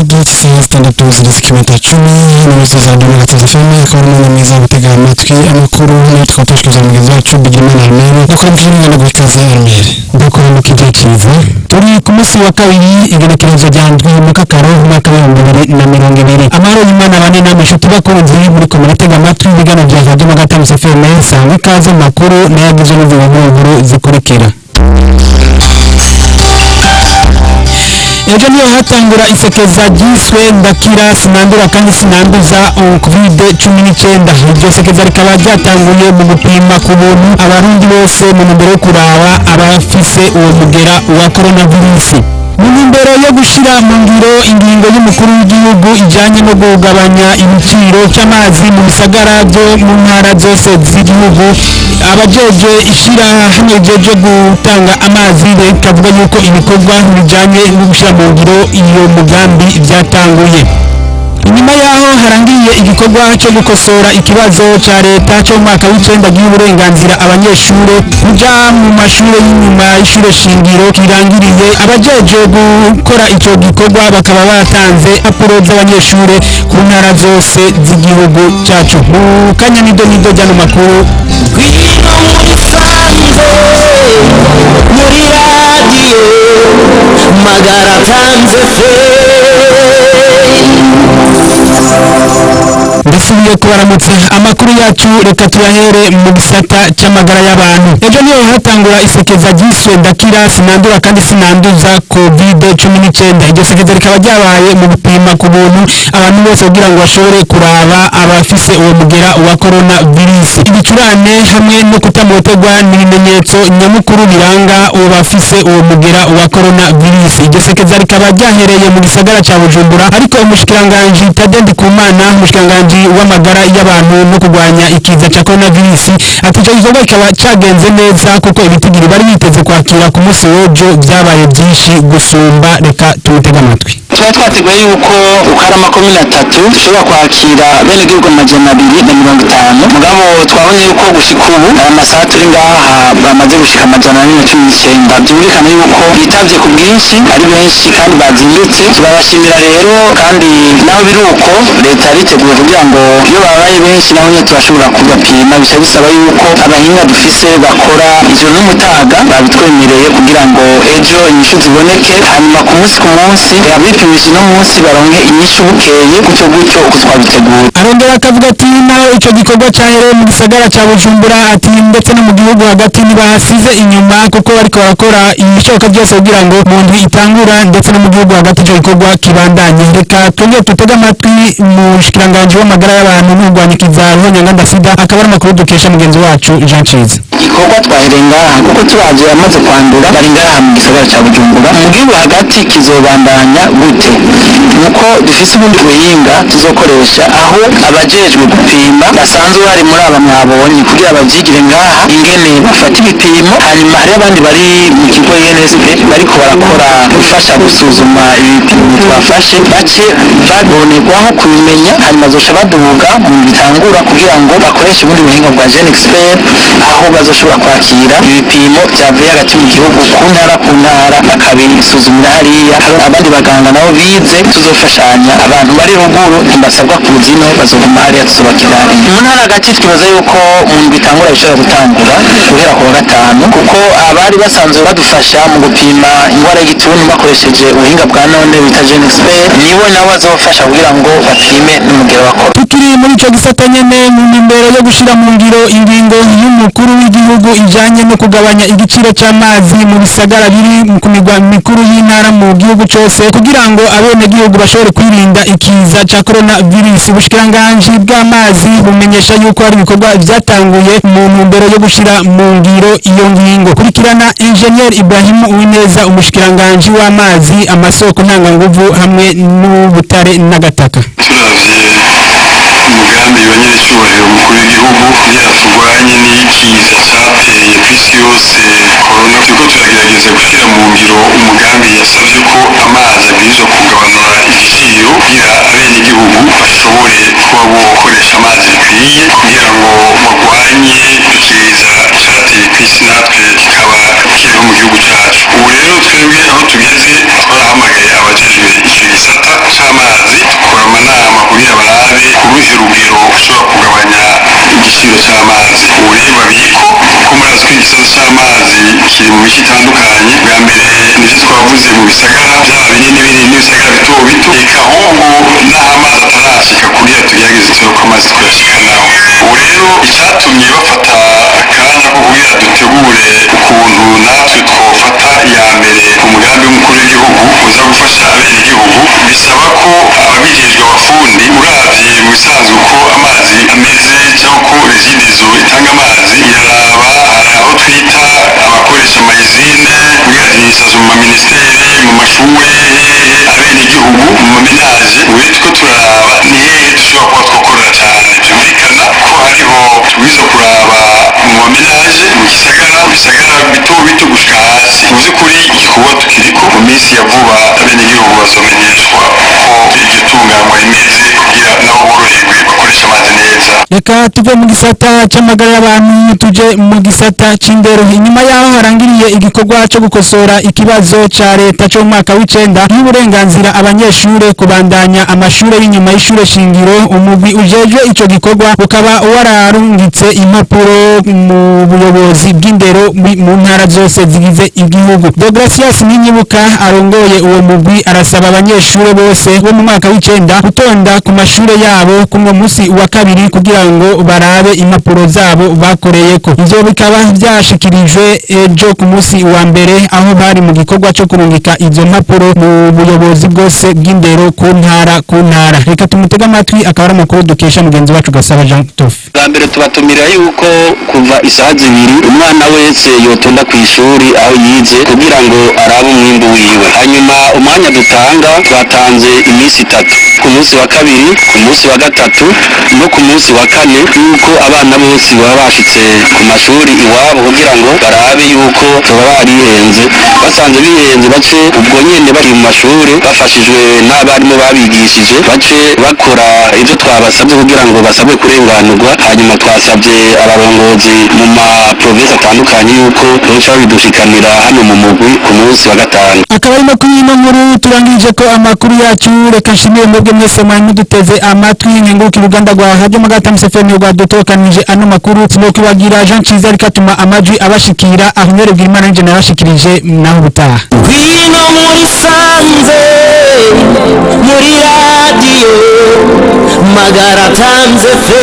ibyatsi zitandatu zigeze kilometero 10 n'umusozi za Domination FM akaba ari umuntu mwiza gutega amatwi amakuru n'utwafashwe za mugenzi wacu Bigimana Armel dukora byinshi no gukaza Armel dukora mu kidakiza turi ku munsi wa kabiri igenekerezo rya ndwi mu kakaro umwaka wa 2020 amaro y'Imana bane n'amashuti bakunze muri ko muratega amatwi bigana bya Radio Gatanu FM sanga ikaze makuru n'ayagize n'ubuvumburu zikurikira. Ejo niyo hatangura isekeza ryiswe ndakira sinandura kandi sinanduza COVID-19. Iryo sekeza rikaba ryatanguye mu gupima ku buntu abarundi bose mu ntumbero yo kuraba abafise uwo mugera wa coronavirus. Mu ntumbero yo gushira mu ngiro ingingo y'umukuru w'igihugu ijanye no kugabanya ibiciro cy'amazi mu bisagara byo mu ntara zose z'igihugu, abajeje ishirahamwe ryo gutanga amazi bakavuga yuko ibikorwa bijanye no gushira mu ngiro iyo mugambi byatanguye. Inyuma yaho harangiye igikorwa cyo gukosora ikibazo ca leta cyo mu mwaka w'icenda y'uburenganzira abanyeshure kuja mu mashure y'inyuma y'ishure shingiro kirangiriye, abajeje gukora ico gikorwa bakaba batanze apuro z'abanyeshure ku ntara zose z'igihugu cacu. Mu kanya nido jano makuru muri radio magara tanze Ndasubiye kubaramutsa amakuru yacu, reka tuyahere mu gisata c'amagara y'abantu. Ejo niyo hatangura isekeza ryiswe ndakira sinandura kandi sinanduza COVID-19. Iryo sekeza rikaba ryabaye mu gupima ku buntu abantu bose kugira ngo bashobore kuraba abafise uwo mugera wa coronavirus. Ibicurane hamwe no kutamotegwa n'ibimenyetso nyamukuru biranga uwo bafise uwo mugera wa coronavirus. Iryo sekeza rikaba ryahereye mu gisagara ca Bujumbura, ariko umushikiranganji Tade Ndikumana, umushikiranganji w'amagara y'abantu no kurwanya ikiza ca coronavirus, ati ico gikorwa kikaba cagenze neza kuko ibitigiri bari biteze kwakira ku munsi w'ejo byabaye byinshi gusumba. Reka tumutege amatwi. Tuba twateguye yuko ukarama 13 dushobora kwakira bene gihugu 250, mugabo twabonye yuko gushika ubu aya masaha turi ngaha bamaze gushika 119. Byumvikana yuko bitavye ku bwinshi ari benshi kandi bazindutse. Turabashimira rero, kandi naho biri uko leta yariteguye kugira ngo iyo babaye benshi naho nyine turashobora kubapima. Bisa bisaba yuko abahinga dufise bakora ijoro n'umutaga babitwemereye kugira ngo ejo inyishu ziboneke, hanyuma ku munsi abipimisha no munsi baronke inyishu bukeye gutyo uko twabiteguye. Arongera akavuga ati naho ico gikorwa cahereye mu gisagara ca Bujumbura, ati ndetse no mu gihugu hagati ntibahasize inyuma kuko bariko barakora ibishoboka byose kugira ngo mu ndwi itangura ndetse no mu gihugu hagati ico gikorwa kibandanye. Reka twongere tutege amatwi umushikiranganji w'amagara y'abantu n'urwanya ikiza Ruhonyanganda Sida, akaba ari amakuru dukesha mugenzi wacu Jean Ciza. Igikorwa twahereye ngaha kuko turaje yamaze kwandura bari ngaha mu gisagara ca Bujumbura. Mu gihugu hagati kizobandanya gute? Nuko dufise ubundi buhinga tuzokoresha aho abajejwe gupima basanzwe bari muri aba mwabonye kugira bavyigire ngaha ingene bafata ibipimo, hanyuma hari abandi bari mu kigo INSP bariko barakora gufasha gusuzuma ibipimo twafashe, bace babonerwaho kubimenya, hanyuma bazoca baduga mu bitangura kugira ngo bakoreshe ubundi buhinga bwa Gen Expert aho bazoshobora kwakira ibipimo vyavuye hagati mu gihugu ku ntara bakabisuzumira hariya. Hari abandi baganga nabo bize, tuzofashanya abantu bari ruguru ntibasabwa kuzino bazoguma hariya tuzobakira. Mu ntara hagati twibaza yuko mu bitangura bishobora gutangura guhera ku wa gatanu, kuko abari basanzwe badufasha mu gupima ingwara y'igituntu bakoresheje ubuhinga bwa none bita Gen Expert nibo nabo bazofasha kugira ngo bapime n'umugero wa corona. Tukiri muri ico gisata nyene mu ntumbero yo gushira mu ngiro ingingo y'umukuru w'igihugu ijanye no kugabanya igiciro c'amazi mu bisagara biri ku migwa mikuru y'intara mu gihugu cose kugira ngo abene gihugu bashobore kwirinda ikiza ca coronavirus. Ubushikiranganji bw'amazi bumenyesha yuko hari ibikorwa vyatanguye mu ntumbero yo gushira mu ngiro iyo ngingo. Kurikirana Engineer Ibrahim Uwineza, umushikiranganji w'amazi, amasoko ntanganguvu hamwe n'ubutare n'agataka. Umugambi wa nyir'icyubahiro umukuru w'igihugu kugira turwanye n'ikiza cyateye ku isi yose corona, turiko turagerageza gushyira mu ngiro umugambi yasabye ko amazi abwirizwa kugabanura igiciro kugira abenegihugu bashobore kuba bokoresha amazi bikwiye kugira ngo barwanye ikiza cyateye ku isi natwe kikaba kiri no mu gihugu cyacu. Ubu rero twebwe aho tugeze twarahamagaye abajejwe icyo gisata rugero ushobora kugabanya igiciro cy'amazi. Ubu rero babiko kuko murazi ko igisata cy'amazi kiri mu mico itandukanye. Bwa mbere nivyo twavuze mu bisagara byaba binini binini n'ibisagara bito bito, eka ahubwo n'aho amazi atarashika kugira tugerageze turabe ko amazi twayashikanaho. Ubu rero icatumye bafata akanya ko kugira dutegure ukuntu natwe twofata iya mbere umugambi w'umukuru w'igihugu uza gufasha abenegihugu, bisaba ko ababijejwe abafundi uravye mu bisanzwe uko amazi ameze cyangwa ko regidezo itanga amazi iraraba aho twita abakoresha amayizine muri administration mu maminisiteri mu mashure abenegihugu mu mamenaje. Ubu rero turiko turaraba ni hehe dushobora kuba twokorera cyane. Byumvikana ko hariho twiza kuraba mu mamenaje mu bisagara bito bito gushika hasi. Mu by'ukuri igikorwa tukiriko mu minsi ya vuba abenegihugu bazomenyeshwa ko iryo tunganywa rimeze kugira nabo boroherwe bakoresha amazi neza. Reka tuve mu gisata c'amagara y'abantu tuje mu gisata c'indero. Inyuma yaho harangiriye igikorwa cyo gukosora ikibazo ca leta cyo mu mwaka w'icenda y'uburenganzira abanyeshure kubandanya amashure y'inyuma y'ishure shingiro, umugwi ujejwe ico gikorwa ukaba wararungitse impapuro mu buyobozi bw'indero mu ntara zose zigize igihugu. Degracias Ninyibuka arongoye uwo mugwi arasaba abanyeshure bose bo mu mwaka w'icenda gutonda ku mashure yabo ku munsi wa kabiri kugira ngo barabe impapuro zabo bakoreyeko. Ivyo bikaba vyashikirijwe ejo ku munsi wa mbere aho bari mu gikorwa cyo kurungika izo mpapuro mu buyobozi bwose bw'indero ku ntara. Reka tumutega amatwi akaba ari amakuru dukesha mugenzi wacu Gasaba Jean Tof. Bwa mbere tubatumira yuko kuva isaha zibiri umwana wese yotonda ku ishuri aho yize kugira ngo arabe umwimbu wiwe. Hanyuma umwanya dutanga twatanze iminsi 3 ku munsi wa kabiri, ku munsi wa gatatu no ku munsi wa kane, yuko abana bose baba bashitse ku mashuri iwabo kugira ngo barabe yuko baba barihenze. Basanze bihenze bace ubwo nyene bari mu mashuri bafashijwe n'abarimu babigishije bace bakora ivyo twabasabye kugira ngo basabwe kurenganurwa. Hanyuma twasabye abarongozi mu ma province atandukanye yuko boca bidushikanira hano mu mugwi ku munsi wa gatanu. Akaba ari makuru y'ino nkuru turangije ko amakuru yacu. Reka nshimire mwebwe mwese mwari duteze amatwi. Nkenguruka uruganda rwa Radio Magata MCFM rwa dutokanije ano makuru. Sinokibagira Jean Ciza rikatuma amajwi abashikira ahonyere bw'Imana nje nabashikirije naho butaha. Kwino muri sanze muri radio Magara Tanze fe